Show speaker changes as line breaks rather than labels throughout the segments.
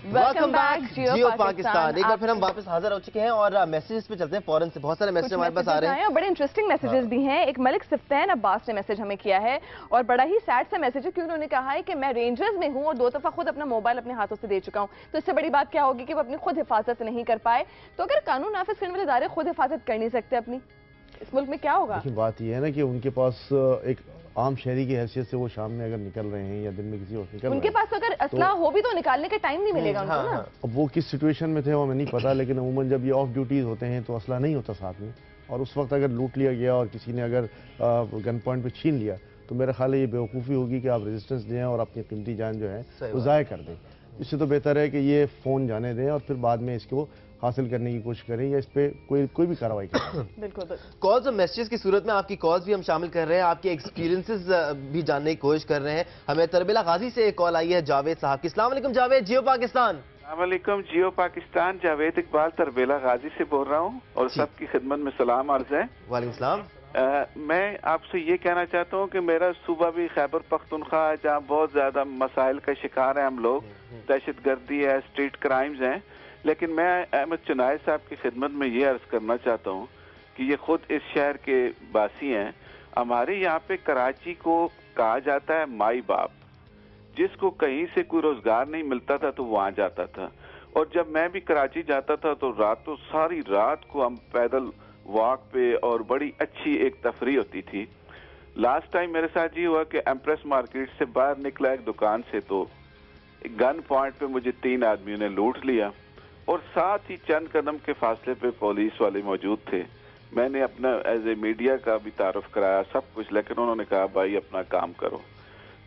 Welcome back Geo Pakistan. एक बार फिर हम वापस हाजिर हो चुके हैं और मैसेजेस पे चलते हैं फौरन से। बहुत सारे मैसेज हमारे पास आ रहे हैं
और बड़े इंटरेस्टिंग मैसेजेस भी हैं। एक मलिक सिफ्तैन अब्बास ने मैसेज हमें किया है और बड़ा ही सैड सा मैसेज है, क्योंकि उन्होंने कहा है कि मैं रेंजर्स में हूं और 2 दफा खुद अपना मोबाइल अपने हाथों से दे चुका हूं। तो इससे बड़ी बात क्या होगी कि वो अपनी खुद हिफाजत नहीं कर पाए। तो अगर कानून नाफिज करने वाले इदारे खुद हिफाजत कर नहीं सकते अपनी, इस मुल्क में क्या होगा?
देखिए बात यह है ना कि उनके पास एक आम शहरी की हैसियत से वो शाम में अगर निकल रहे हैं या दिन में किसी और निकल रहे हैं,
उनके पास अगर असला हो भी तो निकालने का टाइम नहीं मिलेगा उनको ना।
अब वो किस सिचुएशन में थे वो हमें नहीं पता, लेकिन अमूमन जब ये ऑफ ड्यूटीज होते हैं तो असला नहीं होता साथ में, और उस वक्त अगर लूट लिया गया और किसी ने अगर गन पॉइंट पे छीन लिया तो मेरा ख्याल है ये बेवकूफ़ी होगी कि आप रेजिस्टेंस दें और अपनी कीमती जान जो है वो ज़ाय कर दें। इससे तो बेहतर है कि ये फ़ोन जाने दें और फिर बाद में इसको हासिल करने की कोशिश करें या इस पे कोई भी कार्रवाई करें।
बिल्कुल।
कॉल्स और मैसेजेस की सूरत में आपकी कॉल्स भी हम शामिल कर रहे हैं, आपके एक्सपीरियंसेस भी जानने की कोशिश कर रहे हैं। हमें तरबेला गाजी से एक कॉल आई है जावेद साहब की। अस्सलाम वालेकुम जावेद, जियो पाकिस्तान।
अस्सलामुअलैकुम जियो पाकिस्तान, जावेद इकबाल तरबेला गाजी से बोल रहा हूँ और सबकी खिदमत में सलाम अर्ज है।
वालेकुम सलाम।
मैं आपसे ये कहना चाहता हूँ कि मेरा सूबा भी खैबर पख्तूनख्वा है, जहाँ बहुत ज्यादा मसाइल का शिकार हैं हम लोग। दहशत गर्दी है, स्ट्रीट क्राइम्स हैं, लेकिन मैं अहमद चुनाय साहब की खिदमत में ये अर्ज करना चाहता हूँ कि ये खुद इस शहर के बासी हैं। हमारे यहाँ पे कराची को कहा जाता है माई बाप। जिसको कहीं से कोई रोजगार नहीं मिलता था तो वहाँ जाता था, और जब मैं भी कराची जाता था तो रातों सारी रात को हम पैदल वॉक पे, और बड़ी अच्छी एक तफरी होती थी। लास्ट टाइम मेरे साथ ये हुआ कि एम्प्रेस मार्केट से बाहर निकला एक दुकान से, तो गन पॉइंट पे मुझे 3 आदमियों ने लूट लिया और साथ ही चंद कदम के फासले पे पुलिस वाले मौजूद थे। मैंने अपना एज ए मीडिया का भी तारुफ कराया सब कुछ, लेकिन उन्होंने कहा भाई अपना काम करो।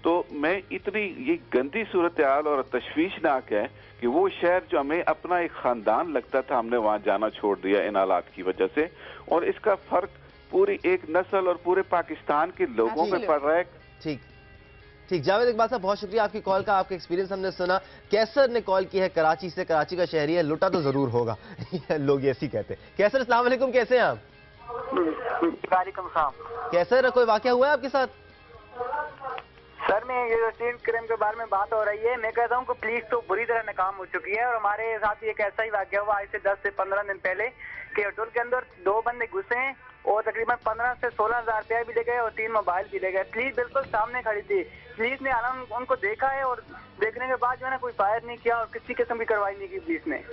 तो मैं इतनी ये गंदी सूरत हाल और तशवीशनाक है कि वो शहर जो हमें अपना एक खानदान लगता था, हमने वहाँ जाना छोड़ दिया इन हालात की वजह से, और इसका फर्क पूरी एक नस्ल और पूरे पाकिस्तान के लोगों में पड़ रहा है।
ठीक जावेद इकबाल साहब, बहुत शुक्रिया आपकी कॉल का, आपका एक्सपीरियंस हमने सुना। कैसर ने कॉल की है कराची से, कराची का शहरी है, लुटा तो जरूर होगा लोग ऐसे ही कहते हैं। कैसर अस्सलाम वालेकुम, कैसे हैं आप?
वालेकुम सलाम।
कैसर, कोई वाकया हुआ है आपके साथ?
सर मैं ये स्ट्रीट क्राइम के बारे में बात हो रही है, मैं कहता हूँ कि पुलिस तो बुरी तरह नाकाम हो चुकी है। और हमारे साथ एक ऐसा ही वाकया हुआ आज से 10 से 15 दिन पहले कि होटल के अंदर 2 बंदे घुसे हैं और तकरीबन 15 से 16 हज़ार रुपया भी ले गए और 3 मोबाइल भी ले गए। पुलिस बिल्कुल सामने खड़ी थी, पुलिस ने उनको देखा है और देखने के बाद जो है ना कोई फायर नहीं किया और किसी किस्म की कार्रवाई नहीं की पुलिस ने।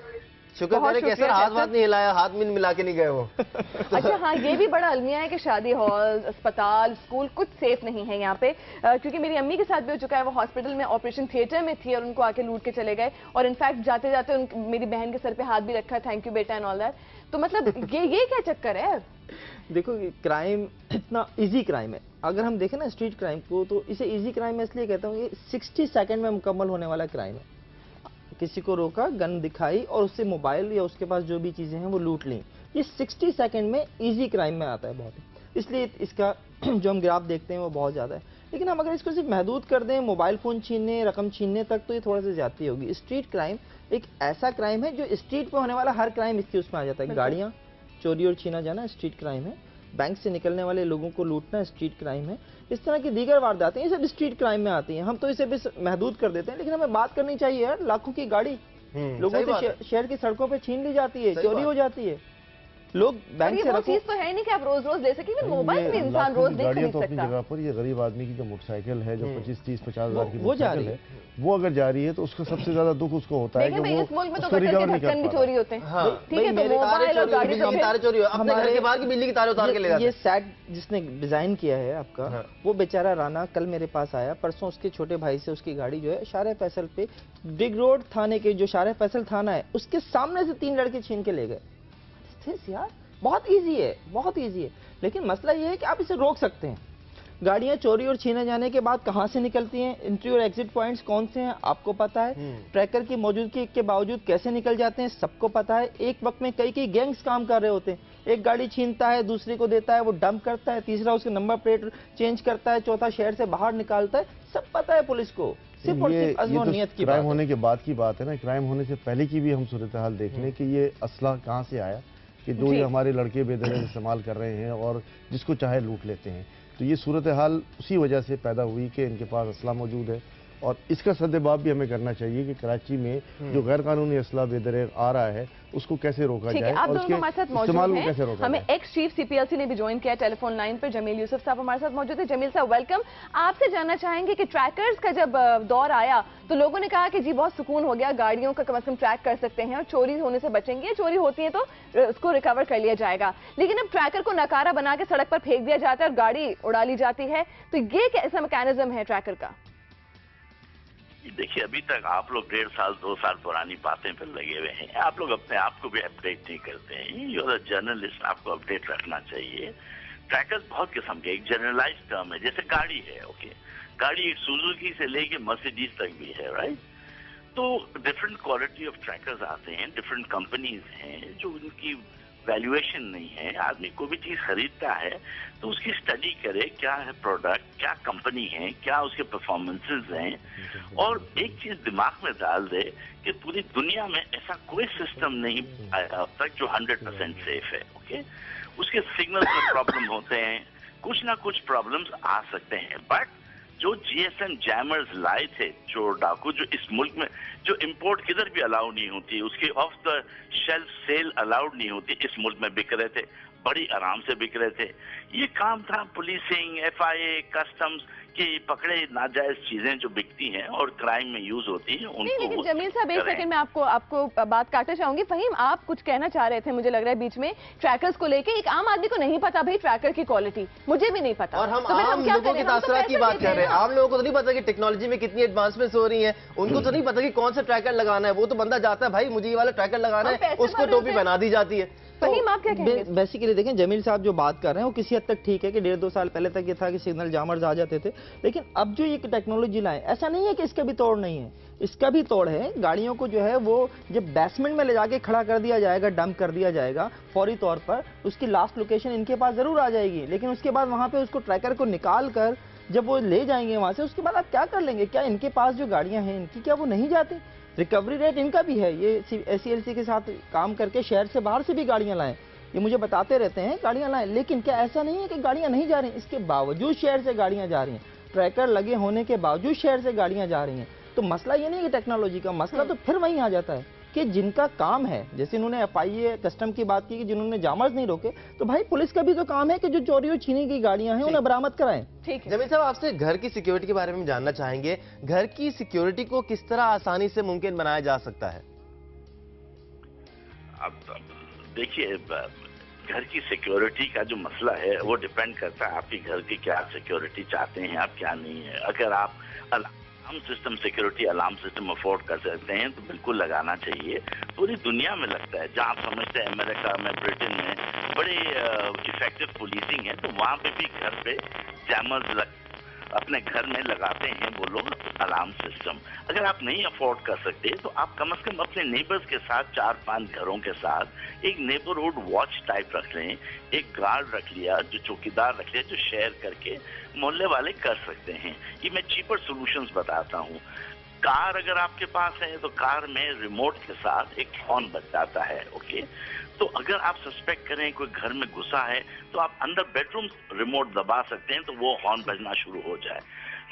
शुक्र करें कैसर हाथ नहीं हिलाया, हाथ में मिला के नहीं गए वो।
अच्छा हाँ, ये भी बड़ा अलमिया है कि शादी हॉल, अस्पताल, स्कूल कुछ सेफ नहीं है यहाँ पे, क्योंकि मेरी अम्मी के साथ भी हो चुका है। वो हॉस्पिटल में ऑपरेशन थिएटर में थी और उनको आके लूट के चले गए, और इनफैक्ट जाते जाते मेरी बहन के सर पे हाथ भी रखा, थैंक यू बेटा एंड ऑल दैट। तो मतलब ये क्या चक्कर है?
देखो क्राइम इतना इजी क्राइम है, अगर हम देखें ना स्ट्रीट क्राइम को, तो इसे इजी क्राइम में इसलिए कहता हूँ, ये 60 सेकंड में मुकम्मल होने वाला क्राइम है। किसी को रोका, गन दिखाई और उससे मोबाइल या उसके पास जो भी चीजें हैं वो लूट ली। ये 60 सेकंड में इजी क्राइम में आता है बहुत, इसलिए इसका जो हम ग्राफ देखते हैं वो बहुत ज्यादा है। लेकिन हम अगर इसको सिर्फ महदूद कर दें मोबाइल फोन छीनने, रकम छीनने तक, तो ये थोड़ा सा ज्यादती होगी। स्ट्रीट क्राइम एक ऐसा क्राइम है जो स्ट्रीट पे होने वाला हर क्राइम इसके उसमें आ जाता है। गाड़ियां चोरी और छीना जाना स्ट्रीट क्राइम है, बैंक से निकलने वाले लोगों को लूटना स्ट्रीट क्राइम है, इस तरह की दीगर वारदातें ये सब स्ट्रीट क्राइम में आती हैं। हम तो इसे भी महदूद कर देते हैं, लेकिन हमें बात करनी चाहिए यार, लाखों की गाड़ी लोगों से शहर की सड़कों पे छीन ली जाती है, चोरी हो जाती है। लोग बैंक से
चीज तो है नहीं कि आप रोज रोज ले सकेंगे, मोबाइल भी इंसान रोज नहीं खरीद सकता।
अपनी जगह पर ये गरीब आदमी की जो मोटरसाइकिल है, जो 25, 30, 50 हज़ार की मोटरसाइकिल है, वो अगर जा रही है तो उसका सबसे ज्यादा दुख उसको होता है कि वो
इस मुल्क में तो ढक्कन भी चोरी होते हैं। ठीक है, तो मोबाइल और गाड़ी
की तारें चोरी, अपने घर के बाहर की बिजली की तारें उतार के ले जाते हैं।
ये सेट जिसने डिजाइन किया है आपका, वो बेचारा राना कल मेरे पास आया, परसों उसके छोटे भाई से उसकी गाड़ी जो है शाह फैसल पे, बिग रोड थाने के जो शाह फैसल थाना है उसके सामने से 3 लड़के छीन के ले गए। यार बहुत इजी है, बहुत इजी है, लेकिन मसला ये है कि आप इसे रोक सकते हैं। गाड़ियां चोरी और छीने जाने के बाद कहां से निकलती हैं, एंट्री और एग्जिट पॉइंट्स कौन से हैं आपको पता है, ट्रैकर की मौजूदगी के बावजूद कैसे निकल जाते हैं सबको पता है। एक वक्त में कई गैंग्स काम कर रहे होते हैं, एक गाड़ी छीनता है, दूसरे को देता है, वो डंप करता है, तीसरा उसके नंबर प्लेट चेंज करता है, चौथा शहर से बाहर निकालता है, सब पता है पुलिस को। सिर्फ और सिर्फ अज़्म और नियत की
क्राइम होने के बाद की बात है ना, क्राइम होने से पहले की भी हम सूरत हाल देख लें कि ये असला कहाँ से आया, कि जो ये हमारे लड़के बेदखल इस्तेमाल कर रहे हैं और जिसको चाहे लूट लेते हैं। तो ये सूरत हाल उसी वजह से पैदा हुई कि इनके पास असला मौजूद है, और इसका सद्देबाब भी हमें करना चाहिए कि कराची में जो गैर कानूनी असला बेदरेग आ रहा है उसको कैसे रोका
ठीक
जाए
है, आप
और
दोनों
उसके
हमारे साथ
इस्तेमाल
मौजूद
को कैसे
हैं।
रोका
हमें
जाए।
एक्स चीफ सीपीएलसी ने भी ज्वाइन किया टेलीफोन लाइन पर। जमील यूसुफ साहब हमारे साथ मौजूद है। जमील साहब वेलकम। आपसे जानना चाहेंगे कि ट्रैकर्स का जब दौर आया तो लोगों ने कहा कि जी बहुत सुकून हो गया, गाड़ियों का कम से कम ट्रैक कर सकते हैं और चोरी होने से बचेंगे, चोरी होती है तो उसको रिकवर कर लिया जाएगा। लेकिन अब ट्रैकर को नकारा बना के सड़क पर फेंक दिया जाता है और गाड़ी उड़ा ली जाती है, तो ये कैसा मैकेनिज्म है ट्रैकर का?
देखिए, अभी तक आप लोग 1.5 साल 2 साल पुरानी बातें पर लगे हुए हैं। आप लोग अपने आप को भी अपडेट नहीं करते हैं। यू आर अ जर्नलिस्ट, आपको अपडेट रखना चाहिए। ट्रैकर्स बहुत किस्म के, एक जनरलाइज टर्म है, जैसे गाड़ी है। ओके, गाड़ी सुजुकी से लेके मर्सिडीज तक भी है, राइट? तो डिफरेंट क्वालिटी ऑफ ट्रैकर्स आते हैं, डिफरेंट कंपनीज हैं जो उनकी वैल्यूएशन नहीं है। आदमी कोई भी चीज खरीदता है तो उसकी स्टडी करे, क्या है प्रोडक्ट, क्या कंपनी है, क्या उसके परफॉर्मेंसेस हैं, और एक चीज दिमाग में डाल दे कि पूरी दुनिया में ऐसा कोई सिस्टम नहीं आया अब तक जो 100% सेफ है। ओके, उसके सिग्नल्स में प्रॉब्लम होते हैं, कुछ ना कुछ प्रॉब्लम्स आ सकते हैं, बट जो जीएसएम जैमर्स लाए थे चोर डाकू, जो इस मुल्क में जो इंपोर्ट किधर भी अलाउ नहीं होती, उसके off the shelf sale allowed नहीं होती, इस मुल्क में बिक रहे थे, बड़ी आराम से बिक रहे थे। ये काम था पुलिसिंग, एफआईए, कस्टम्स की पकड़े नाजायज चीजें जो बिकती हैं और क्राइम में यूज होती हैं उनको।
नहीं, लेकिन जमील साहब एक सेकंड में आपको बात काटना चाहूंगी। फहीम, आप कुछ कहना चाह रहे थे, मुझे लग रहा है बीच में, ट्रैकर्स को लेके। एक आम आदमी को नहीं पता भाई ट्रैकर की क्वालिटी, मुझे भी नहीं पता,
और हम
तो
आम लोगों की तासरात की बात कर रहे हैं। आम लोगों को तो नहीं पता कि टेक्नोलॉजी में कितनी एडवांसमेंट्स हो रही हैं, उनको तो नहीं पता कि कौन सा ट्रैकर लगाना है। वो तो बंदा जाता है, भाई मुझे ये वाला ट्रैकर लगाना है, उसको टोपी बना दी जाती है।
फहीम, आप क्या कहेंगे?
बेसिकली देखें, जमील साहब जो बात कर रहे हैं वो किसी हद तक ठीक है कि 1.5-2 साल पहले तक ये था कि सिग्नल जामर्स आ जाते थे, लेकिन अब जो ये टेक्नोलॉजी लाए, ऐसा नहीं है कि इसका भी तोड़ नहीं है, इसका भी तोड़ है। गाड़ियों को जो है वो जब बेसमेंट में ले जाके खड़ा कर दिया जाएगा, डंप कर दिया जाएगा फौरी तौर पर, उसकी लास्ट लोकेशन इनके पास जरूर आ जाएगी, लेकिन उसके बाद वहां पे उसको ट्रैकर को निकाल कर जब वो ले जाएंगे वहां से, उसके बाद आप क्या कर लेंगे? क्या इनके पास जो गाड़ियां हैं इनकी क्या वो नहीं जाती? रिकवरी रेट इनका भी है, ये SCLC के साथ काम करके शहर से बाहर से भी गाड़ियां लाएं, ये मुझे बताते रहते हैं गाड़ियां लाएं, लेकिन क्या ऐसा नहीं है कि गाड़ियां नहीं जा रही? इसके बावजूद शहर से गाड़ियां जा रही हैं, ट्रैकर लगे होने के बावजूद शहर से गाड़ियां जा रही हैं। तो मसला ये नहीं है टेक्नोलॉजी का, मसला तो फिर वहीं आ जाता है कि जिनका काम है, जैसे इन्होंने FIA कस्टम की बात की कि जिन्होंने जामर्स नहीं रोके, तो भाई पुलिस का भी तो काम है कि जो चोरी और छीनी की गाड़ियां हैं उन्हें बरामद कराएं।
ठीक है
जमील साहब, आपसे घर की सिक्योरिटी के बारे में जानना चाहेंगे। घर की सिक्योरिटी को किस तरह आसानी से मुमकिन बनाया जा सकता है?
अब देखिए, घर की सिक्योरिटी का जो मसला है वो डिपेंड करता है आपके घर की क्या सिक्योरिटी चाहते हैं आप, क्या नहीं है। अगर आप alarm system, security alarm system afford कर सकते हैं तो बिल्कुल लगाना चाहिए। पूरी दुनिया में लगता है, जहाँ आप समझते हैं अमेरिका में, ब्रिटेन में बड़े इफेक्टिव पुलिसिंग है, तो वहाँ पे भी घर पे जैमर्स अपने घर में लगाते हैं वो लोग अलार्म सिस्टम। अगर आप नहीं अफोर्ड कर सकते तो आप कम से कम अपने नेबर्स के साथ, 4-5 घरों के साथ एक नेबरहुड वॉच टाइप रख लें, एक गार्ड रख लिया, जो चौकीदार रख लिया, जो शेयर करके मोहल्ले वाले कर सकते हैं। ये मैं चीपर सॉल्यूशंस बताता हूँ। कार अगर आपके पास है तो कार में रिमोट के साथ एक हॉर्न बज जाता है। ओके, तो अगर आप सस्पेक्ट करें कोई घर में घुसा है तो आप अंदर बेडरूम रिमोट दबा सकते हैं तो वो हॉर्न बजना शुरू हो जाए।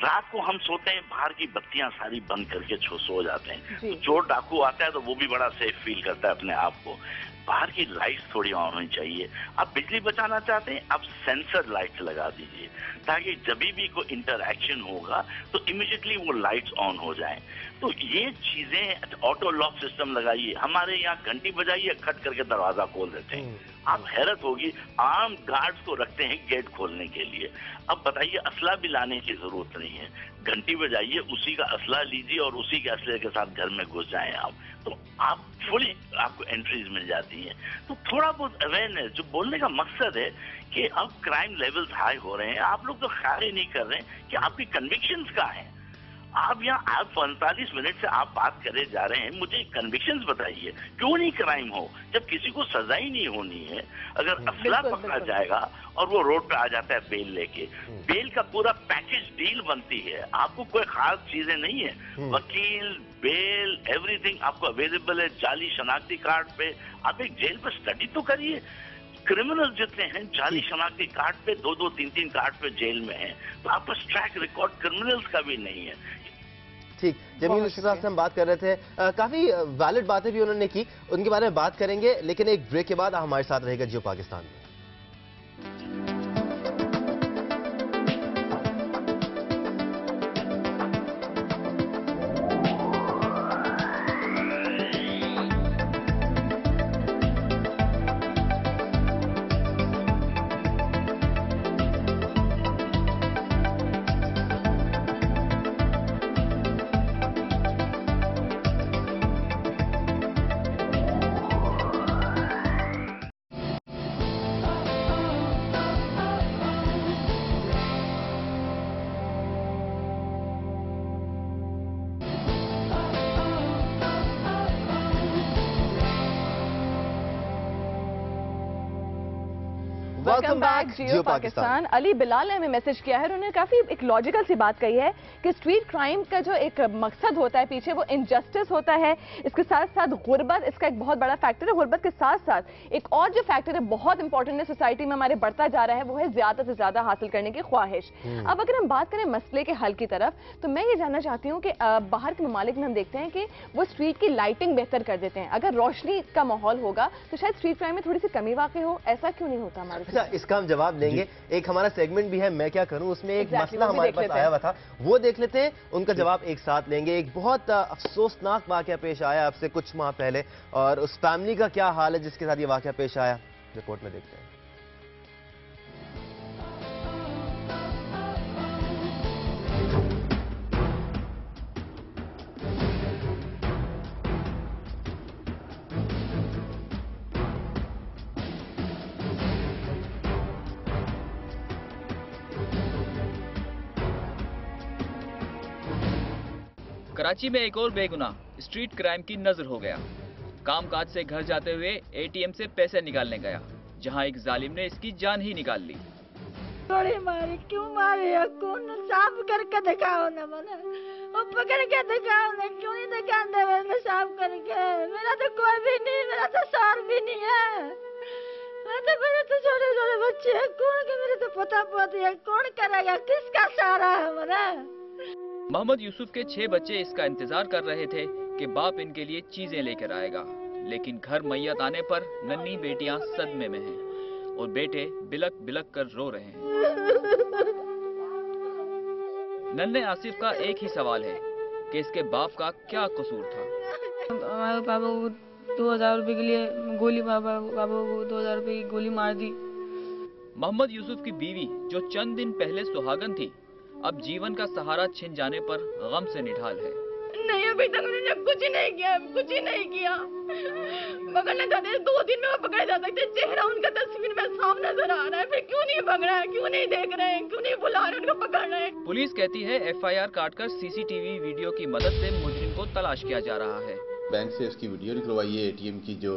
रात को हम सोते हैं, बाहर की बत्तियां सारी बंद करके सो जाते हैं, तो चोर डाकू आता है तो वो भी बड़ा सेफ फील करता है अपने आप को। बाहर की लाइट्स थोड़ी ऑन होनी चाहिए। आप बिजली बचाना चाहते हैं, आप सेंसर लाइट्स लगा दीजिए ताकि जब भी कोई इंटरैक्शन होगा तो इमीडिएटली वो लाइट्स ऑन हो जाएं। तो ये चीजें, ऑटो लॉक सिस्टम लगाइए। हमारे यहाँ घंटी बजाइए, खट करके दरवाजा खोल देते हैं। आप हैरत होगी, आर्म गार्ड्स को रखते हैं गेट खोलने के लिए। अब बताइए, असला भी लाने की जरूरत नहीं है, घंटी बजाइए, उसी का असला लीजिए और उसी के असले के साथ घर में घुस जाएं आप, तो आप फुली आपको एंट्रीज मिल जाती हैं। तो थोड़ा बहुत अवेयरनेस, जो बोलने का मकसद है कि अब क्राइम लेवल्स हाई हो रहे हैं, आप लोग तो ख्याल ही नहीं कर रहे हैं कि आपकी कन्विक्शंस क्या हैं। आप यहाँ आप 45 मिनट से आप बात करे जा रहे हैं, मुझे कन्विक्शंस बताइए, क्यों नहीं क्राइम हो जब किसी को सजा ही नहीं होनी है। अगर असला पकड़ा जाएगा और वो रोड पे आ जाता है बेल लेके, बेल का पूरा पैकेज डील बनती है, आपको कोई खास चीजें नहीं है, वकील, बेल, एवरीथिंग आपको अवेलेबल है। जाली शनाख्ती कार्ड पे आप एक जेल पे स्टडी तो करिए। क्रिमिनल जितने हैं जाली शनाख्ती कार्ड पे 2-2, 3-3 कार्ड पे जेल में हैं, तो आपका ट्रैक रिकॉर्ड क्रिमिनल्स का भी नहीं है।
ठीक, जमील
बहुत
साहब से हम बात कर रहे थे, काफी वैलिड बातें भी उन्होंने की, उनके बारे में बात करेंगे, लेकिन एक ब्रेक के बाद आप हमारे साथ रहेगा जियो पाकिस्तान में।
Welcome back Geo Pakistan. अली बिलाल ने हमें मैसेज किया है, उन्होंने काफी एक लॉजिकल सी बात कही है कि स्ट्रीट क्राइम का जो एक मकसद होता है पीछे, वो इनजस्टिस होता है, इसके साथ साथ गुर्बत इसका एक बहुत बड़ा फैक्टर है। गुर्बत के साथ साथ एक और जो फैक्टर है बहुत इंपॉर्टेंट है सोसाइटी में हमारे बढ़ता जा रहा है, वो है ज्यादा से ज्यादा हासिल करने की ख्वाहिश। अब अगर हम बात करें मसले के हल की तरफ, तो मैं ये जानना चाहती हूँ कि बाहर के ममालिक में हम देखते हैं कि वो स्ट्रीट की लाइटिंग बेहतर कर देते हैं। अगर रोशनी का माहौल होगा तो शायद स्ट्रीट क्राइम में थोड़ी सी कमी वाकई हो, ऐसा क्यों नहीं होता हमारे?
अच्छा, इसका हम जवाब देंगे। एक हमारा सेगमेंट भी है मैं क्या करूं, उसमें एक मसला हमारे पास आया हुआ था, वो देख लेते हैं, उनका जवाब एक साथ लेंगे। एक बहुत अफसोसनाक वाकया पेश आया अब से कुछ माह पहले, और उस फैमिली का क्या हाल है जिसके साथ ये वाकया पेश आया, रिपोर्ट में देखते हैं।
कराची में एक और बेगुनाह स्ट्रीट क्राइम की नजर हो गया। कामकाज से घर जाते हुए एटीएम से पैसे निकालने गया, जहां एक जालिम ने इसकी जान ही निकाल ली।
थोड़ी मारी, क्यों मारे? कौन साफ करके दिखाओ ना, मना वो पकड़ के दिखाओ ना, क्यों नहीं दिखाते मैं साफ करके? मेरा तो कोई भी नहीं, मेरा तो सार भी नहीं है, मेरे तो छोटे छोटे बच्चे हैं, कौन के मेरे तो पता पोती है, कौन करेगा, किसका सहारा है हमारा?
मोहम्मद यूसुफ के 6 बच्चे इसका इंतजार कर रहे थे कि बाप इनके लिए चीजें लेकर आएगा, लेकिन घर मैयत आने पर नन्ही बेटियां सदमे में हैं और बेटे बिलक बिलक कर रो रहे हैं। नन्हे आसिफ का एक ही सवाल है कि इसके बाप का क्या कसूर था।
हमारे पापा को 2000 रुपए के लिए गोली, पापा को 2000 रुपए की गोली मार दी।
मोहम्मद यूसुफ की बीवी जो चंद दिन पहले सुहागन थी, अब जीवन का सहारा छिन जाने पर गम से निढाल है।
नहीं, अभी तक उन्होंने कुछ नहीं किया, कुछ ही नहीं किया। पकड़ना चाहते 2 दिन में वो पकड़े जा सकते, चेहरा उनका तस्वीर में सामने नजर आ रहा है, फिर क्यों नहीं पकड़ा है, क्यों नहीं देख रहे हैं, क्यों नहीं बुला रहे उनको पकड़ रहे हैं?
पुलिस कहती है FIR काटकर CCTV वीडियो की मदद से मुजरिम को तलाश किया जा रहा है।
बैंक से उसकी वीडियो निकलवाई है ATM की, जो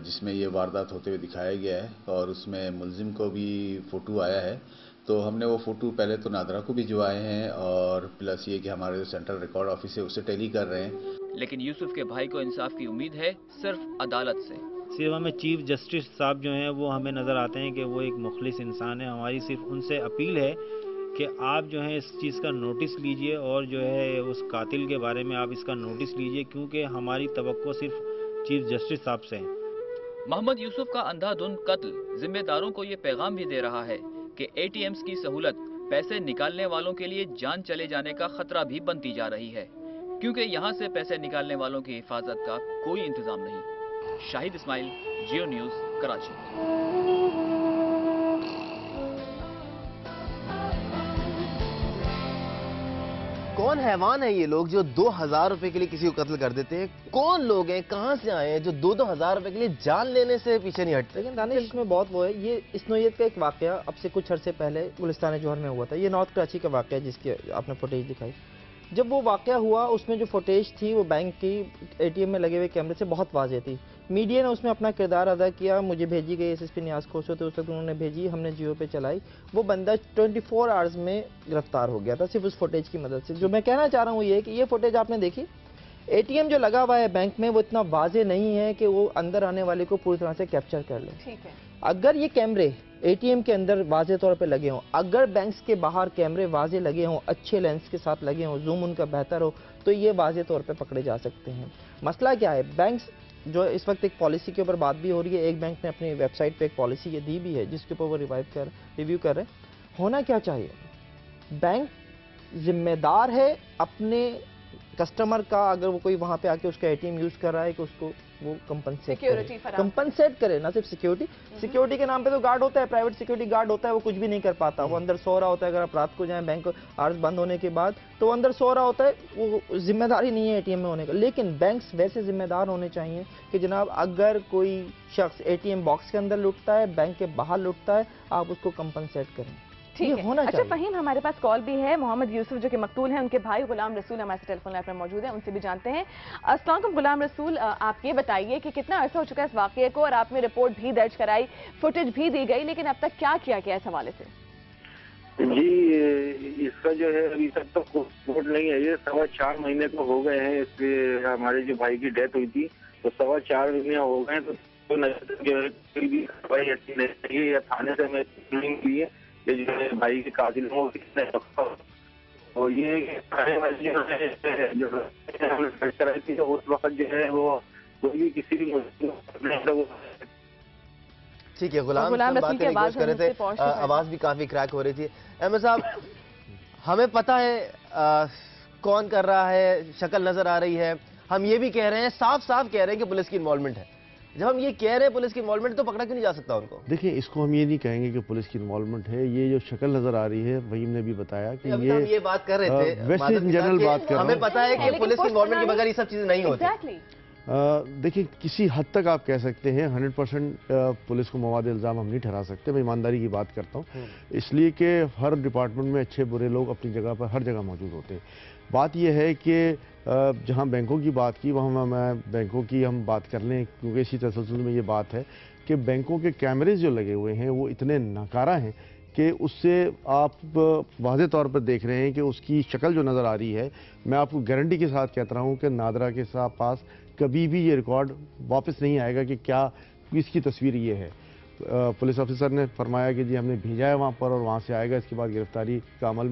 जिसमें ये वारदात होते हुए दिखाया गया है, और उसमें मुलजिम को भी फोटो आया है। तो हमने वो फ़ोटो पहले तो नादरा को भिजवाए हैं, और प्लस ये कि हमारे जो सेंट्रल रिकॉर्ड ऑफिस है उससे टेली कर रहे हैं।
लेकिन यूसुफ के भाई को इंसाफ की उम्मीद है सिर्फ अदालत से।
सिवा में चीफ जस्टिस साहब जो हैं वो हमें नज़र आते हैं कि वो एक मुखलिस इंसान है। हमारी सिर्फ उनसे अपील है कि आप जो है इस चीज़ का नोटिस लीजिए, और जो है उस कातिल के बारे में आप इसका नोटिस लीजिए, क्योंकि हमारी तवक्को सिर्फ चीफ जस्टिस साहब से है।
मोहम्मद यूसुफ का अंधाधुंध कत्ल जिम्मेदारों को ये पैगाम भी दे रहा है कि ATMs की सहूलत पैसे निकालने वालों के लिए जान चले जाने का खतरा भी बनती जा रही है, क्योंकि यहाँ से पैसे निकालने वालों की हिफाजत का कोई इंतजाम नहीं। शाहिद इस्माइल, जियो न्यूज़, कराची।
कौन हैवान है ये लोग जो 2000 रुपए के लिए किसी को कत्ल कर देते हैं? कौन लोग हैं, कहां से आए हैं जो 2-2000 रुपए के लिए जान लेने से पीछे नहीं हटते?
लेकिन दानिश इसमें बहुत वो है, ये इस नौयत का एक वाकया अब से कुछ अरसे पहले गुलिस्तान जौहर में हुआ था। ये नॉर्थ कराची का वाकया जिसकी आपने फुटेज दिखाई। जब वो वाकया हुआ उसमें जो फुटेज थी वो बैंक की ATM में लगे हुए कैमरे से बहुत वाज़ेह थी। मीडिया ने उसमें अपना किरदार अदा किया। मुझे भेजी गई SSP नियाज खोसो थे, उस वक्त उन्होंने भेजी, हमने जियो पे चलाई। वो बंदा 24 आवर्स में गिरफ्तार हो गया था सिर्फ उस फुटेज की मदद से। जो मैं कहना चाह रहा हूँ ये कि ये फुटेज आपने देखी, ATM जो लगा हुआ है बैंक में वो इतना वाज़ेह नहीं है कि वो अंदर आने वाले को पूरी तरह से कैप्चर कर ले।
ठीक है।
अगर ये कैमरे एटीएम के अंदर वाज़े तौर पे लगे हों, अगर बैंक्स के बाहर कैमरे वाज़े लगे हों, अच्छे लेंस के साथ लगे हों, जूम उनका बेहतर हो, तो ये वाज़े तौर पे पकड़े जा सकते हैं। मसला क्या है, बैंक्स जो इस वक्त एक पॉलिसी के ऊपर बात भी हो रही है, एक बैंक ने अपनी वेबसाइट पे एक पॉलिसी ये दी भी है जिसके ऊपर वो रिव्यू कर रहे हैं। होना क्या चाहिए, बैंक जिम्मेदार है अपने कस्टमर का, अगर वो कोई वहां पे आके उसका एटीएम यूज कर रहा है कि उसको वो कंपनसेट करे, ना सिर्फ सिक्योरिटी के नाम पे तो गार्ड होता है, प्राइवेट सिक्योरिटी गार्ड होता है, वो कुछ भी नहीं कर पाता, वो अंदर सो रहा होता है। अगर आप रात को जाएं बैंक आवर्स बंद होने के बाद तो वो अंदर सो रहा होता है, वो जिम्मेदारी नहीं है एटीएम में होने का। लेकिन बैंक्स वैसे जिम्मेदार होने चाहिए कि जनाब अगर कोई शख्स एटीएम बॉक्स के अंदर लुटता है, बैंक के बाहर लुटता है, आप उसको कंपनसेट करें।
ठीक है। अच्छा फहीम, हमारे पास कॉल भी है, मोहम्मद यूसुफ जो कि मकतूल हैं, उनके भाई गुलाम रसूल हमारे टेलीफोन लाइन पर मौजूद हैं, उनसे भी जानते हैं। अस्सलाम वालेकुम गुलाम रसूल, आप ये बताइए कि कितना अर्सा हो चुका है इस वाक़ये को और आपने रिपोर्ट भी दर्ज कराई, फुटेज भी दी गई, लेकिन अब तक क्या किया गया इस हवाले से?
जी, इसका जो है अभी तक तो रिपोर्ट नहीं है, ये 4.25 महीने को हो गए हैं। इसके हमारे जो भाई की डेथ हुई थी तो 4.25 महीने हो गए, तो कोई भी कार्रवाई अच्छी नहीं चाहिए या थाने से हमें नहीं हुई है कि जो है भाई के कातिल हो किसने रखा। और ये थाने वाले जो है जो हमने कराई थी, तो उस वक्त जो है वो कोई भी किसी भी
ठीक है, गुलाम बात करने की कोशिश कर रहे थे, आवाज भी काफी क्रैक हो रही थी। अहमद साहब, हमें पता है कौन कर रहा है, शक्ल नजर आ रही है, हम ये भी कह रहे हैं, साफ साफ कह रहे हैं कि पुलिस की इन्वॉल्वमेंट है। जब हम ये कह रहे हैं पुलिस की इन्वॉल्वमेंट, तो पकड़ा क्यों नहीं जा सकता उनको?
देखिए, इसको हम ये नहीं कहेंगे कि पुलिस की इन्वॉल्वमेंट है। ये जो शक्ल नजर आ रही है, वहीम ने भी बताया कि
हम ये बात कर रहे थे,
वैसे इन जनरल बात कर रहे हैं,
हमें पता है कि पुलिस की इन्वॉल्वमेंट के बगैर ये सब चीजें नहीं होती।
देखिए, किसी हद तक आप कह सकते हैं, 100% पुलिस को मवाद इल्ज़ाम हम नहीं ठहरा सकते। मैं ईमानदारी की बात करता हूँ, इसलिए कि हर डिपार्टमेंट में अच्छे बुरे लोग अपनी जगह पर हर जगह मौजूद होते हैं। बात यह है कि जहाँ बैंकों की बात की, वहाँ मैं बैंकों की हम बात कर लें, क्योंकि इसी तसलसल में ये बात है कि बैंकों के कैमरेज जो लगे हुए हैं वो इतने नाकारा हैं कि उससे आप वाज़े तौर पर देख रहे हैं कि उसकी शक्ल जो नज़र आ रही है, मैं आपको गारंटी के साथ कहता रहा हूँ कि नादरा के साथ पास कभी भी ये रिकॉर्ड वापस नहीं आएगा कि क्या किसकी तस्वीर ये है। पुलिस ऑफिसर ने फरमाया कि जी हमने भेजा है वहाँ पर और वहाँ से आएगा, इसके बाद गिरफ्तारी का अमल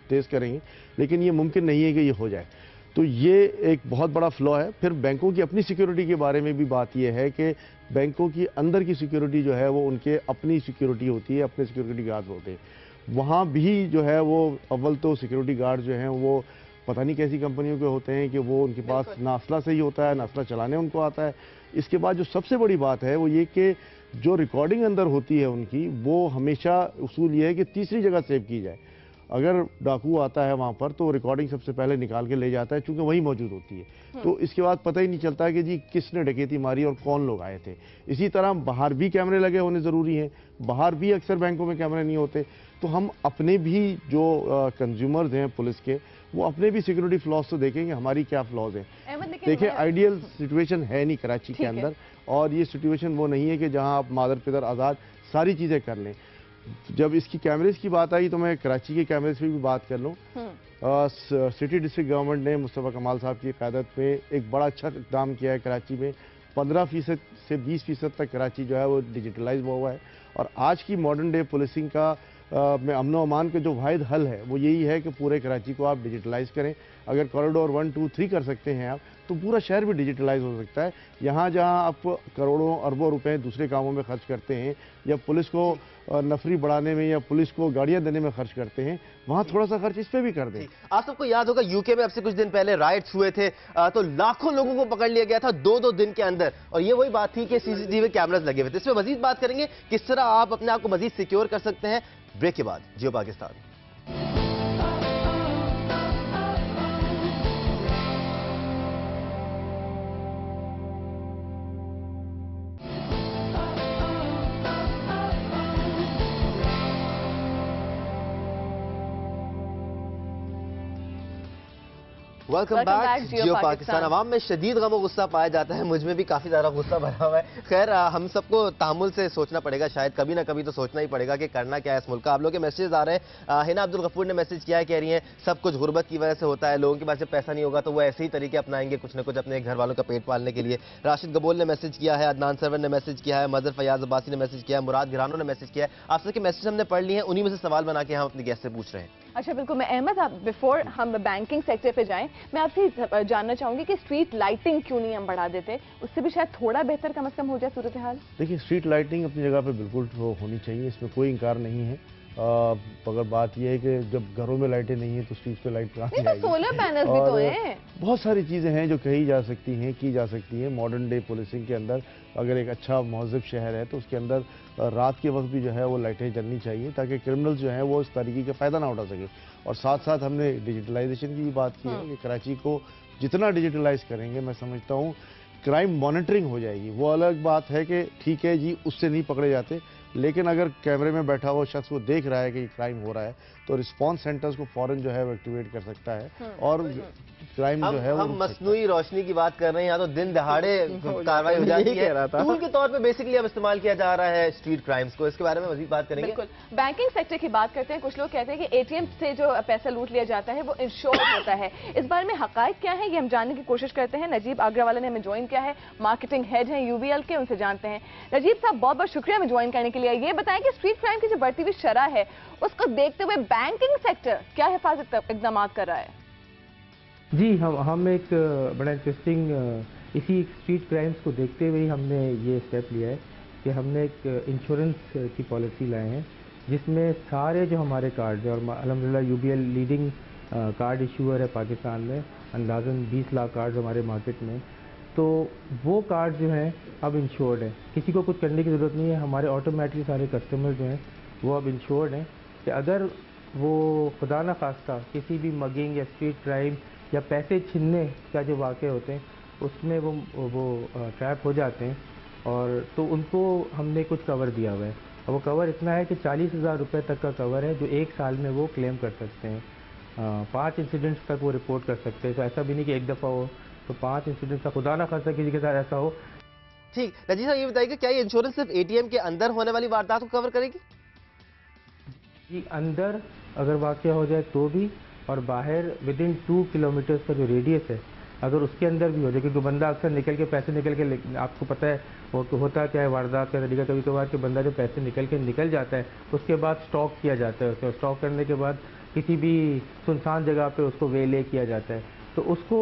तेज़ करेंगे, लेकिन ये मुमकिन नहीं है कि ये हो जाए। तो ये एक बहुत बड़ा फ्लॉ है। फिर बैंकों की अपनी सिक्योरिटी के बारे में भी बात यह है कि बैंकों की अंदर की सिक्योरिटी जो है वो उनके अपनी सिक्योरिटी होती है, अपने सिक्योरिटी गार्ड होते हैं। वहाँ भी जो है वो अव्वल तो सिक्योरिटी गार्ड जो हैं वो पता नहीं कैसी कंपनियों के होते हैं कि वो उनके पास ना असला सही होता है, ना असला चलाने उनको आता है। इसके बाद जो सबसे बड़ी बात है वो ये कि जो रिकॉर्डिंग अंदर होती है उनकी, वो हमेशा उसूल ये है कि तीसरी जगह सेव की जाए। अगर डाकू आता है वहाँ पर तो रिकॉर्डिंग सबसे पहले निकाल के ले जाता है, चूँकि वही मौजूद होती है। तो इसके बाद पता ही नहीं चलता कि जी किसने डकैती मारी और कौन लोग आए थे। इसी तरह बाहर भी कैमरे लगे होने ज़रूरी हैं, बाहर भी अक्सर बैंकों में कैमरे नहीं होते। तो हम अपने भी जो कंज्यूमर्स हैं पुलिस के, वो अपने भी सिक्योरिटी फ्लॉज तो देखेंगे हमारी क्या फ्लॉज हैं। देखिए, आइडियल सिचुएशन है नहीं कराची के अंदर, और ये सिचुएशन वो नहीं है कि जहां आप मादर पिदर आज़ाद सारी चीज़ें कर लें। जब इसकी कैमरेज की बात आई तो मैं कराची के कैमरेज पे भी बात कर लूँ। सिटी डिस्ट्रिक्ट गवर्नमेंट ने मुस्तफ़ा कमाल साहब की क़यादत में एक बड़ा अच्छा इक़दाम किया है। कराची में 15% से 20% तक कराची जो है वो डिजिटलाइज हुआ है, और आज की मॉडर्न डे पुलिसिंग का में अमन व अमान के जो वाहिद हल है वो यही है कि पूरे कराची को आप डिजिटलाइज करें। अगर कॉरिडोर 1, 2, 3 कर सकते हैं आप, तो पूरा शहर भी डिजिटलाइज हो सकता है। यहाँ जहाँ आप करोड़ों अरबों रुपए दूसरे कामों में खर्च करते हैं, या पुलिस को नफरी बढ़ाने में या पुलिस को गाड़ियाँ देने में खर्च करते हैं, वहाँ थोड़ा सा खर्च इस पे भी कर दें।
आप सबको याद होगा यूके में अब से कुछ दिन पहले राइट्स हुए थे, तो लाखों लोगों को पकड़ लिया गया था 2-2 दिन के अंदर, और ये वही बात थी कि सीसीटीवी कैमरास लगे हुए थे। इस पर मजीद बात करेंगे, किस तरह आप अपने आप को मजीद सिक्योर कर सकते हैं। ब्रेक के बाद जियो पाकिस्तान। Welcome back. जियो पाकिस्तान। अवाम में शदीद गम और गुस्सा पाया जाता है, मुझ में भी काफ़ी ज़्यादा गुस्सा भरा हुआ है। खैर हम सबको तामुल से सोचना पड़ेगा, शायद कभी ना कभी तो सोचना ही पड़ेगा कि करना क्या है इस मुल्क का। आप लोग के मैसेज आ रहे हैं। हिना अब्दुल गफूर ने मैसेज किया है, कह रही हैं सब कुछ गुर्बत की वजह से होता है, लोगों के पास जब पैसा नहीं होगा तो वो ऐसे ही तरीके अपनाएंगे कुछ ना कुछ अपने घर वालों का पेट पालने के लिए। राशिद गबोल ने मैसेज किया है, अदनान सरवर ने मैसेज किया है, मजर फयाज अब्बासी ने मैसेज किया है, मुराद गिरानो ने मैसेज किया है। आप सबके मैसेज हमने पढ़ लिए हैं, उन्हीं में से सवाल बना के हम अपने गेस्ट से पूछ रहे हैं।
अच्छा बिल्कुल, मैं अहमद, आप बिफोर हम बैंकिंग सेक्टर पे जाएं, मैं आपसे जानना चाहूंगी कि स्ट्रीट लाइटिंग क्यों नहीं हम बढ़ा देते, उससे भी शायद थोड़ा बेहतर कम से कम हो जाए सूरत हाल।
देखिए, स्ट्रीट लाइटिंग अपनी जगह पे बिल्कुल होनी चाहिए, इसमें कोई इनकार नहीं है। मगर बात यह है कि जब घरों में लाइटें नहीं है तो स्ट्रीट पे लाइट कहाँ से आएगी?
सोलर पैनल्स भी तो हैं।
बहुत सारी चीज़ें हैं जो कही जा सकती हैं, की जा सकती हैं। मॉडर्न डे पुलिसिंग के अंदर अगर एक अच्छा महज़िब शहर है तो उसके अंदर रात के वक्त भी जो है वो लाइटें जलनी चाहिए ताकि क्रिमिनल्स जो हैं वो इस तरीके का फ़ायदा ना उठा सके। और साथ साथ हमने डिजिटलाइजेशन की भी बात की है कि कराची को जितना डिजिटलाइज करेंगे, मैं समझता हूँ क्राइम मॉनिटरिंग हो जाएगी। वो अलग बात है कि ठीक है जी, उससे नहीं पकड़े जाते, लेकिन अगर कैमरे में बैठा हुआ शख्स वो देख रहा है कि क्राइम हो रहा है तो रिस्पांस सेंटर्स को फौरन जो है वो एक्टिवेट कर सकता है और क्राइम जो है
हम मसनूई रोशनी की बात कर रहे हैं, यहाँ तो दिन दहाड़े कार्रवाई हो जाती है। टूल के तौर पे बेसिकली अब इस्तेमाल किया जा रहा है स्ट्रीट क्राइम्स को, इसके बारे में मजीद बात करेंगे।
बिल्कुल, बैंकिंग सेक्टर की बात करते हैं। कुछ लोग कहते हैं कि एटीएम से जो पैसा लूट लिया जाता है वो इंश्योर होता है, इस बारे में हकायक क्या है ये हम जानने की कोशिश करते हैं। नजीब आगरा वाले ने हमें ज्वाइन किया है, मार्केटिंग हेड हैं यूबीएल के, उनसे जानते हैं। नजीब साहब बहुत बहुत शुक्रिया हमें ज्वाइन करने के लिए। ये बताएं कि स्ट्रीट क्राइम की जो बढ़ती हुई शरह है उसको देखते हुए बैंकिंग सेक्टर क्या हिफाजत इकदाम कर रहा है?
जी, हम एक बड़ा इंटरेस्टिंग इसी स्ट्रीट क्राइम्स को देखते हुए हमने ये स्टेप लिया है कि हमने एक इंश्योरेंस की पॉलिसी लाए हैं जिसमें सारे जो हमारे कार्ड हैं, और अल्हम्दुलिल्लाह यूबीएल लीडिंग कार्ड इशूअर है पाकिस्तान में, अंदाज़न 20 लाख कार्ड हमारे मार्केट में, तो वो कार्ड जो हैं अब इंश्योर्ड है, किसी को कुछ करने की ज़रूरत नहीं है। हमारे ऑटोमेटिकली सारे कस्टमर जो हैं वो अब इंश्योर्ड हैं कि अगर वो खुदा न खास्ता किसी भी मगिंग या स्ट्रीट क्राइम या पैसे छीनने का जो वाक़े होते हैं उसमें वो ट्रैप हो जाते हैं, और तो उनको हमने कुछ कवर दिया हुआ है। और वो कवर इतना है कि 40,000 रुपये तक का कवर है जो 1 साल में वो क्लेम कर सकते हैं। 5 इंसिडेंट्स तक वो रिपोर्ट कर सकते हैं, तो ऐसा भी नहीं कि एक दफ़ा हो, तो 5 इंसिडेंट्स का खुदा ना खास्ता किसी के साथ ऐसा हो।
ठीक, नजीब साहब ये बताइए क्या ये इंश्योरेंस सिर्फ एटीएम के अंदर होने वाली वारदात को कवर करेगी?
जी, अंदर अगर वाक़या हो जाए तो भी, और बाहर विदिन 2 किलोमीटर्स का जो रेडियस है अगर उसके अंदर भी हो जाए, क्योंकि बंदा अक्सर निकल के आपको पता है वो होता क्या है वारदात का तरीका, कभी कभार कि बंदा जो पैसे निकल जाता है उसके बाद स्टॉक किया जाता है, उसको स्टॉक करने के बाद किसी भी सुनसान जगह पे उसको वेले किया जाता है, तो उसको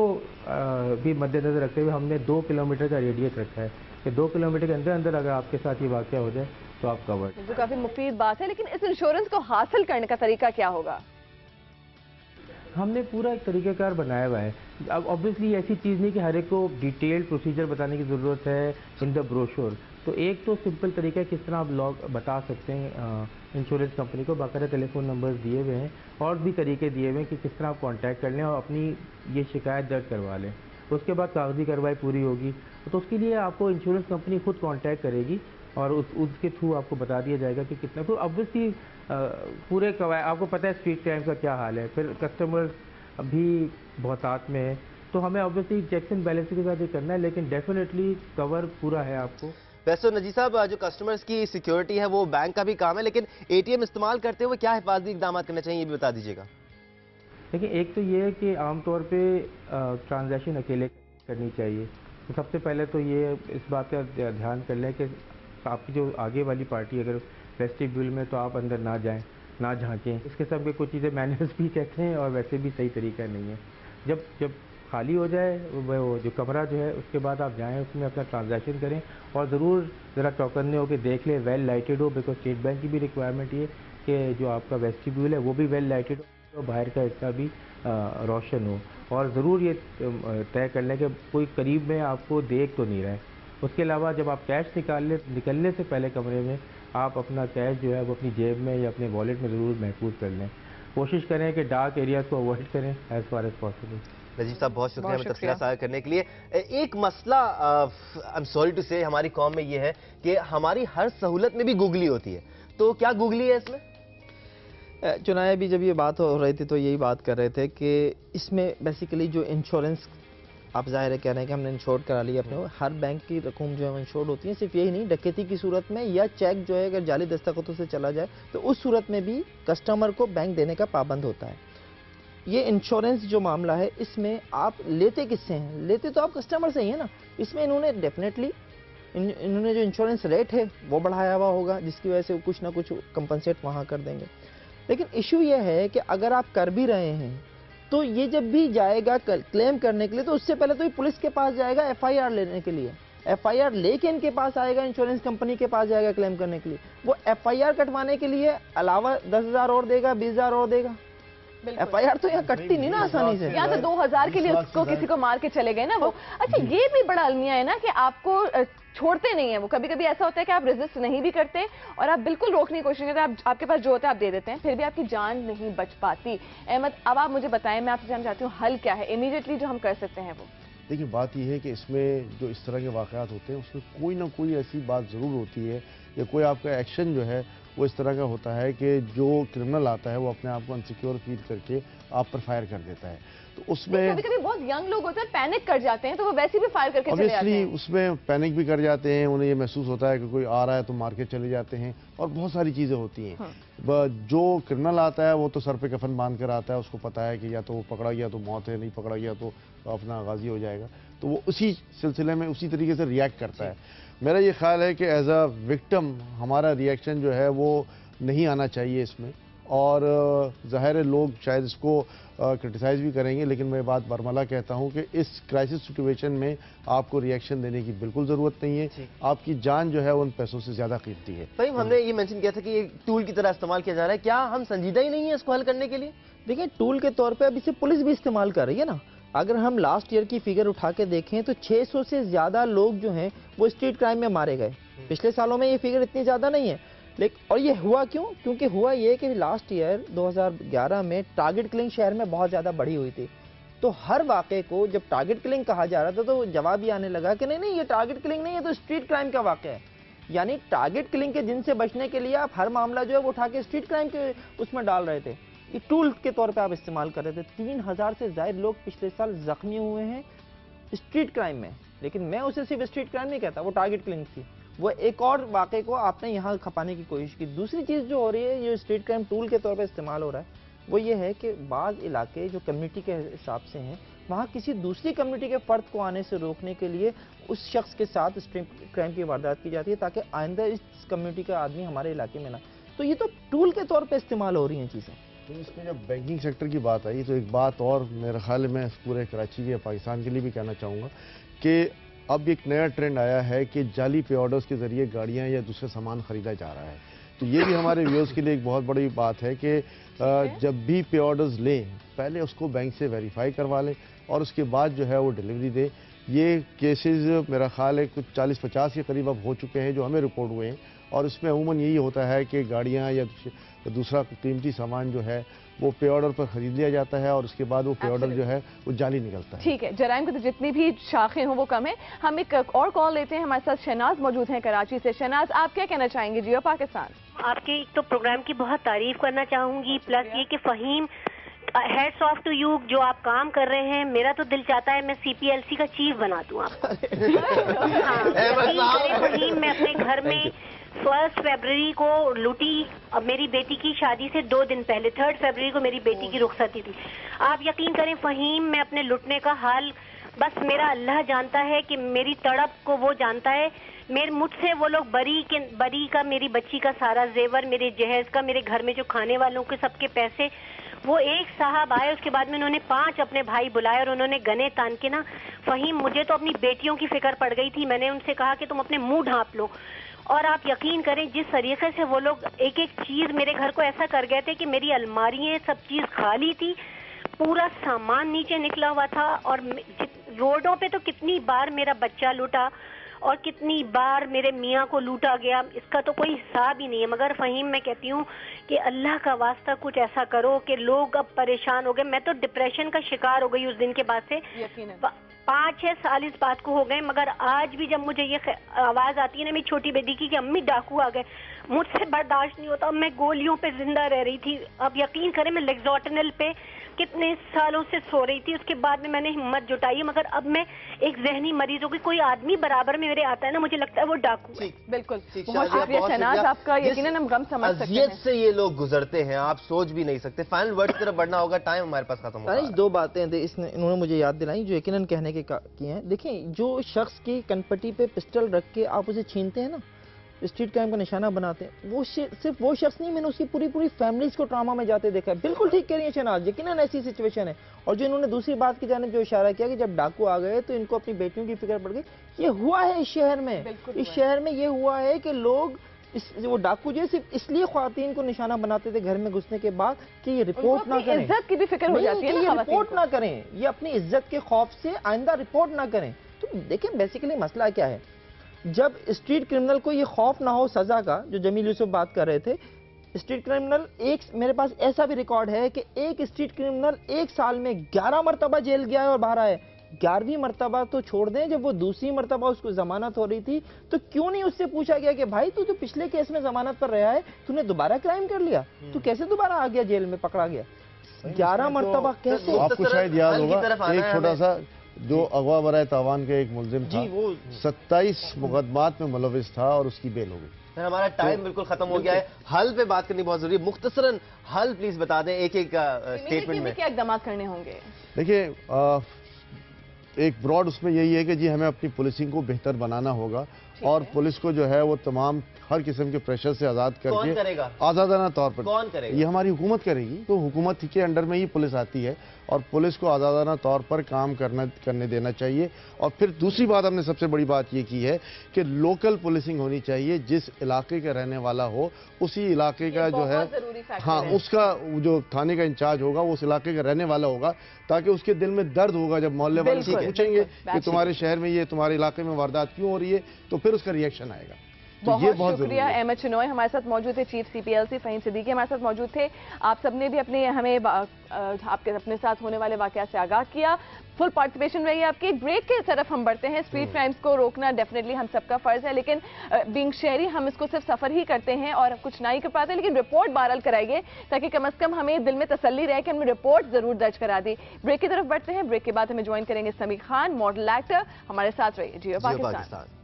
भी मद्देनजर रखते हुए हमने 2 किलोमीटर का रेडियस रखा है कि 2 किलोमीटर के अंदर अगर आपके साथ ये वाक़या हो जाए तो आप कवर्ड।
तो काफ़ी मुफीद बात है, लेकिन इस इंश्योरेंस को हासिल करने का तरीका क्या होगा?
हमने पूरा एक तरीक़ाकार बनाया हुआ है। अब ऑब्वियसली ऐसी चीज़ नहीं कि हर एक को डिटेल्ड प्रोसीजर बताने की ज़रूरत है इन द ब्रोशर, तो एक तो सिंपल तरीका है किस तरह आप लॉग बता सकते हैं इंश्योरेंस कंपनी को, बाकायदा टेलीफोन नंबर्स दिए हुए हैं और भी तरीके दिए हुए हैं कि किस तरह आप कांटेक्ट कर लें और अपनी ये शिकायत दर्ज करवा लें। उसके बाद कागजी कार्रवाई पूरी होगी तो उसके लिए आपको इंश्योरेंस कंपनी खुद कांटेक्ट करेगी और उसके थ्रू आपको बता दिया जाएगा कि कितना, तो ऑब्वियसली पूरे आपको पता है स्ट्रीट क्राइम का क्या हाल है, फिर कस्टमर्स भी बहुतात में है, तो हमें ऑब्वियसली चेक्स एंड बैलेंस के साथ ये करना है, लेकिन डेफिनेटली कवर पूरा है आपको।
वैसे नजीब साहब जो कस्टमर्स की सिक्योरिटी है वो बैंक का भी काम है, लेकिन एटीएम इस्तेमाल करते हुए क्या हिफाजती इकदाम करने चाहिए ये भी बता दीजिएगा।
देखिए, एक तो ये है कि आमतौर पे ट्रांजैक्शन अकेले करनी चाहिए, तो सबसे पहले तो ये इस बात का ध्यान कर लें कि आपकी जो आगे वाली पार्टी अगर वेस्टिब्यूल में तो आप अंदर ना जाएं, ना झांकें। इसके सब के कुछ चीज़ें मैनर्स भी कहते हैं और वैसे भी सही तरीका नहीं है। जब खाली हो जाए वो जो कमरा जो है उसके बाद आप जाएं, उसमें अपना ट्रांजैक्शन करें और ज़रूर ज़रा चौकन्ने होकर देख लें, वेल लाइटेड हो, बिकॉज स्टेट बैंक की भी रिक्वायरमेंट ये कि जो आपका वेस्टिब्यूल है वो भी वेल लाइटेड हो, बाहर का हिस्सा भी रोशन हो, और ज़रूर ये तय कर लें कि कोई करीब में आपको देख तो नहीं रहा है। उसके अलावा जब आप कैश निकलने से पहले कमरे में आप अपना कैश जो है वो अपनी जेब में या अपने वॉलेट में ज़रूर महफूज कर लें। कोशिश करें कि डार्क एरियाज को अवॉइड करें as far as possible.
Najeeb साहब बहुत शुक्रिया हमें तफसीलात साझा करने के लिए। एक मसला आई एम सॉरी टू से हमारी कौम में ये है कि हमारी हर सहूलत में भी गूगली होती है, तो क्या गूगली है इसमें?
चुनाया भी जब ये बात हो रही थी तो यही बात कर रहे थे कि इसमें बेसिकली जो इंश्योरेंस आप ज़ाहिर है कह रहे हैं कि हमने इंश्योर करा लिया अपने, हर बैंक की रकम जो है इंश्योर्ड होती है। सिर्फ यही नहीं, डकैती की सूरत में या चेक जो है अगर जाली दस्तखतों से चला जाए तो उस सूरत में भी कस्टमर को बैंक देने का पाबंद होता है। ये इंश्योरेंस जो मामला है इसमें आप लेते किससे हैं? लेते तो आप कस्टमर से ही है ना। इसमें इन्होंने डेफिनेटली इन्होंने जो इंश्योरेंस रेट है वो बढ़ाया हुआ होगा, जिसकी वजह से वो कुछ ना कुछ कंपनसेट वहाँ कर देंगे। लेकिन इशू ये है कि अगर आप कर भी रहे हैं तो ये जब भी जाएगा क्लेम करने के लिए तो उससे पहले तो ये पुलिस के पास जाएगा एफआईआर लेने के लिए। एफआईआर लेके इनके पास आएगा, इंश्योरेंस कंपनी के पास जाएगा क्लेम करने के लिए। वो एफआईआर कटवाने के लिए अलावा 10,000 और देगा, 20,000 और देगा। एफआईआर तो यहाँ कटती नहीं ना आसानी से।
यहाँ तो 2,000 के लिए उसको किसी को मार के चले गए ना वो। अच्छा, ये भी बड़ा अलमिया है ना कि आपको छोड़ते नहीं है वो। कभी कभी ऐसा होता है कि आप रेजिस्ट नहीं भी करते और आप बिल्कुल रोकने की कोशिश करते, आपके पास जो होता है आप दे देते हैं, फिर भी आपकी जान नहीं बच पाती। अहमद, अब आप मुझे बताएं, मैं आपसे जानना चाहती हूँ हल क्या है इमीडिएटली जो हम कर सकते हैं वो?
देखिए, बात यह है कि इसमें जो इस तरह के वाक़यात होते हैं उसमें कोई ना कोई ऐसी बात ज़रूर होती है या कोई आपका एक्शन जो है वो इस तरह का होता है कि जो क्रिमिनल आता है वो अपने आप को अनसिक्योर फील करके आप पर फायर कर देता है। तो उसमें
कभी-कभी बहुत यंग लोग होते हैं, पैनिक कर जाते हैं, तो वो वैसे भी फायर करके चले जाते हैं।
उसमें पैनिक भी कर जाते हैं, उन्हें ये महसूस होता है कि कोई आ रहा है तो मार के चले जाते हैं और बहुत सारी चीज़ें होती हैं। जो क्रिमिनल आता है वो तो सर पे कफन बांध कर आता है, उसको पता है कि या तो वो पकड़ा गया तो मौत है, नहीं पकड़ा गया तो अपना गाजी हो जाएगा। तो वो उसी सिलसिले में उसी तरीके से रिएक्ट करता है। मेरा ये ख्याल है कि एज अ विक्टिम हमारा रिएक्शन जो है वो नहीं आना चाहिए इसमें। और ज़ाहिर है लोग शायद इसको क्रिटिसाइज़ भी करेंगे, लेकिन मैं बात बरमला कहता हूं कि इस क्राइसिस सिचुएशन में आपको रिएक्शन देने की बिल्कुल ज़रूरत नहीं है। आपकी जान जो है उन पैसों से ज़्यादा कीमती है।
भाई, हमने ये मेंशन किया था कि एक टूल की तरह इस्तेमाल किया जा रहा है, क्या हम संजीदा ही नहीं है इसको हल करने के लिए?
देखिए, टूल के तौर पर अब इसे पुलिस भी इस्तेमाल कर रही है ना। अगर हम लास्ट ईयर की फिगर उठा के देखें तो 600 से ज़्यादा लोग जो हैं वो स्ट्रीट क्राइम में मारे गए। पिछले सालों में ये फिगर इतनी ज़्यादा नहीं है, लेकिन और ये हुआ क्यों? क्योंकि हुआ ये कि लास्ट ईयर 2011 में टारगेट किलिंग शहर में बहुत ज़्यादा बढ़ी हुई थी। तो हर वाक़े को जब टारगेट किलिंग कहा जा रहा था तो जवाब ये आने लगा कि नहीं ये टारगेट किलिंग नहीं है, तो स्ट्रीट क्राइम का वाक़या है। यानी टारगेट किलिंग के जिन से बचने के लिए आप हर मामला जो है वो उठा के स्ट्रीट क्राइम के उसमें डाल रहे थे। ये टूल के तौर पे आप इस्तेमाल कर रहे थे। 3,000 से ज़्यादा लोग पिछले साल जख्मी हुए हैं स्ट्रीट क्राइम में। लेकिन मैं उसे सिर्फ स्ट्रीट क्राइम नहीं कहता, वो टारगेट किलिंग थी। वो एक और वाक़े को आपने यहाँ खपाने की कोशिश की। दूसरी चीज़ जो हो रही है, ये स्ट्रीट क्राइम टूल के तौर पे इस्तेमाल हो रहा है, वो ये है कि बाज़ इलाके जो कम्युनिटी के हिसाब से हैं, वहाँ किसी दूसरी कम्युनिटी के फ़र्द को आने से रोकने के लिए उस शख्स के साथ स्ट्रीट क्राइम की वारदात की जाती है ताकि आइंदा इस कम्युनिटी का आदमी हमारे इलाके में ना। तो ये तो टूल के तौर पर इस्तेमाल हो रही हैं चीज़ें।
तो इसमें जब बैंकिंग सेक्टर की बात आई तो एक बात और मेरे ख्याल में पूरे कराची के पाकिस्तान के लिए भी कहना चाहूँगा कि अब एक नया ट्रेंड आया है कि जाली पे ऑर्डर्स के ज़रिए गाड़ियाँ या दूसरे सामान ख़रीदा जा रहा है। तो ये भी हमारे व्यूअर्स के लिए एक बहुत बड़ी बात है कि जब भी पे ऑर्डर्स लें पहले उसको बैंक से वेरीफाई करवा लें और उसके बाद जो है वो डिलीवरी दें। ये केसेस मेरा ख्याल है कुछ 40-50 के करीब अब हो चुके हैं जो हमें रिपोर्ट हुए हैं और इसमें अमूमन यही होता है कि गाड़ियाँ या दूसरा कीमती सामान जो है वो पे ऑर्डर पर खरीद लिया जाता है और उसके बाद वो पे ऑर्डर जो है वो जाली निकलता है।
ठीक है, जराइम की तो जितनी भी शाखें हों वो कम है। हम एक और कॉल लेते हैं, हमारे साथ शहनाज मौजूद हैं कराची से। शहनाज, आप क्या कहना चाहेंगे? जियो पाकिस्तान।
आपके तो प्रोग्राम की बहुत तारीफ करना चाहूंगी, प्लस ये कि Faheem hats off to you, जो आप काम कर रहे हैं। मेरा तो दिल चाहता है मैं CPLC का चीफ बना दूं आपको। फहीम, मैं अपने घर में 1 फरवरी को लुटी। अब मेरी बेटी की शादी से 2 दिन पहले 3 फरवरी को मेरी बेटी की रुखसती थी। आप यकीन करें फहीम, मैं अपने लुटने का हाल बस मेरा अल्लाह जानता है कि मेरी तड़प को वो जानता है। मुझसे वो लोग बरी का मेरी बच्ची का सारा जेवर, मेरे जहेज का, मेरे घर में जो खाने वालों के सबके पैसे, वो एक साहब आए, उसके बाद में उन्होंने 5 अपने भाई बुलाए और उन्होंने गने तान के ना, फहीम मुझे तो अपनी बेटियों की फिक्र पड़ गई थी। मैंने उनसे कहा कि तुम अपने मुंह ढांप लो। और आप यकीन करें जिस तरीके से वो लोग एक एक चीज मेरे घर को ऐसा कर गए थे कि मेरी अलमारियां सब चीज खाली थी, पूरा सामान नीचे निकला हुआ था। और रोडों पे तो कितनी बार मेरा बच्चा लूटा और कितनी बार मेरे मियाँ को लूटा गया, इसका तो कोई हिसाब ही नहीं है। मगर फहीम, मैं कहती हूँ कि अल्लाह का वास्ता कुछ ऐसा करो कि लोग अब परेशान हो गए। मैं तो डिप्रेशन का शिकार हो गई उस दिन के बाद से। 5-6 साल इस बात को हो गए, मगर आज भी जब मुझे ये आवाज आती है ना मेरी छोटी बेटी की कि अम्मी डाकू आ गए, मुझसे बर्दाश्त नहीं होता। मैं गोलियों पे जिंदा रह रही थी। अब यकीन करें मैं लेक्सोटनल पे कितने सालों से सो रही थी, उसके बाद में मैंने हिम्मत जुटाई, मगर अब मैं एक जहनी मरीज हो गई। कोई आदमी बराबर में मेरे आता है ना, मुझे लगता है वो डाकू है।
बिल्कुल, बहुत शुक्रिया शहनाज आपका, यकीनन हम गम समझ सकते हैं।
से ये लोग गुजरते हैं, आप सोच भी नहीं सकते। फाइनल वर्ड की तरफ बढ़ना होगा, टाइम हमारे पास खत्म हो रहा है।
2 बातें इन्होंने मुझे याद दिलाई जो यकीनन कहने के की हैं। देखिए, जो शख्स की कनपट्टी पे पिस्टल रख के आप उसे छीनते हैं ना, स्ट्रीट क्राइम का निशाना बनाते हैं, वो सिर्फ वो शख्स नहीं, मैंने उसकी पूरी फैमिलीज को ट्रामा में जाते देखा है। बिल्कुल ठीक कह रही है शहनाज, यकीनन ऐसी सिचुएशन है। और जो इन्होंने दूसरी बात की जाने जो इशारा किया कि जब डाकू आ गए तो इनको अपनी बेटियों की फिक्र पड़ गई, ये हुआ है इस शहर में। इस शहर में ये हुआ है कि लोग वो डाकू जो सिर्फ इसलिए ख्वातीन को निशाना बनाते थे घर में घुसने के बाद कि ये रिपोर्ट ना करें,
इज्जत की भी फिक्र हो जाती है ना,
ये रिपोर्ट ना करें, ये अपनी इज्जत के खौफ से आइंदा रिपोर्ट ना करें। तो देखिए बेसिकली मसला क्या है, जब स्ट्रीट क्रिमिनल को ये खौफ ना हो सजा का, जो जमील यूसुफ बात कर रहे थे, स्ट्रीट क्रिमिनल मेरे पास ऐसा भी रिकॉर्ड है कि एक स्ट्रीट क्रिमिनल 1 साल में 11 मरतबा जेल गया है और बाहर आया। 11वीं मरतबा तो छोड़ दें, जब वो दूसरी मरतबा उसको जमानत हो रही थी तो क्यों नहीं उससे पूछा गया कि भाई तू तो पिछले केस में जमानत पर रहा है, तूने दोबारा क्राइम कर लिया, तू कैसे दोबारा आ गया जेल में, पकड़ा गया 11 मरतबा कैसे?
आपको शायद याद होगा एक छोटा सा जो अगवा बराए तावान के एक मुलजिम था, वो 27 मुकदमात में मुलविस था और उसकी बेल हो गई।
हमारा टाइम बिल्कुल खत्म हो गया है। हल पे बात करनी बहुत जरूरी है। मुख्तसरन हल प्लीज बता दें एक स्टेटमेंट में
क्या इकदाम करने होंगे।
देखिए, एक ब्रॉड उसमें यही है कि जी हमें अपनी पुलिसिंग को बेहतर बनाना होगा और पुलिस को जो है वो तमाम हर किस्म के प्रेशर से आज़ाद करके आज़ादाना तौर पर
कौन करेगा?
ये हमारी हुकूमत करेगी। तो हुकूमत के अंडर में ही पुलिस आती है और पुलिस को आज़ादाना तौर पर काम करने देना चाहिए। और फिर दूसरी बात, हमने सबसे बड़ी बात ये की है कि लोकल पुलिसिंग होनी चाहिए। जिस इलाके का रहने वाला हो उसी इलाके का जो है, हाँ, उसका जो थाने का इंचार्ज होगा वो उस इलाके का रहने वाला होगा, ताकि उसके दिल में दर्द होगा जब मोहल्ले वाले से पूछेंगे कि तुम्हारे शहर में ये, तुम्हारे इलाके में वारदात क्यों हो रही है, तो फिर उसका रिएक्शन आएगा।
बहुत शुक्रिया अहमद चिनॉय हमारे साथ मौजूद थे, चीफ CPLC फहीम सिद्दीकी हमारे साथ मौजूद थे। आप सबने भी आपके अपने साथ होने वाले वाकया से आगाह किया। फुल पार्टिसिपेशन रही है आपकी। ब्रेक की तरफ हम बढ़ते हैं। स्ट्रीट क्राइम्स को रोकना डेफिनेटली हम सबका फर्ज है, लेकिन बीइंग शहरी हम इसको सिर्फ सफर ही करते हैं और कुछ ना ही कर पाते, लेकिन रिपोर्ट बहरहाल कराइए ताकि कम से कम हमें दिल में तसल्ली रहे कि हमने रिपोर्ट जरूर दर्ज करा दी। ब्रेक की तरफ बढ़ते हैं। ब्रेक के बाद हमें ज्वाइन करेंगे समीर खान, मॉडल एक्टर। हमारे साथ रहिए। जियो पाकिस्तान।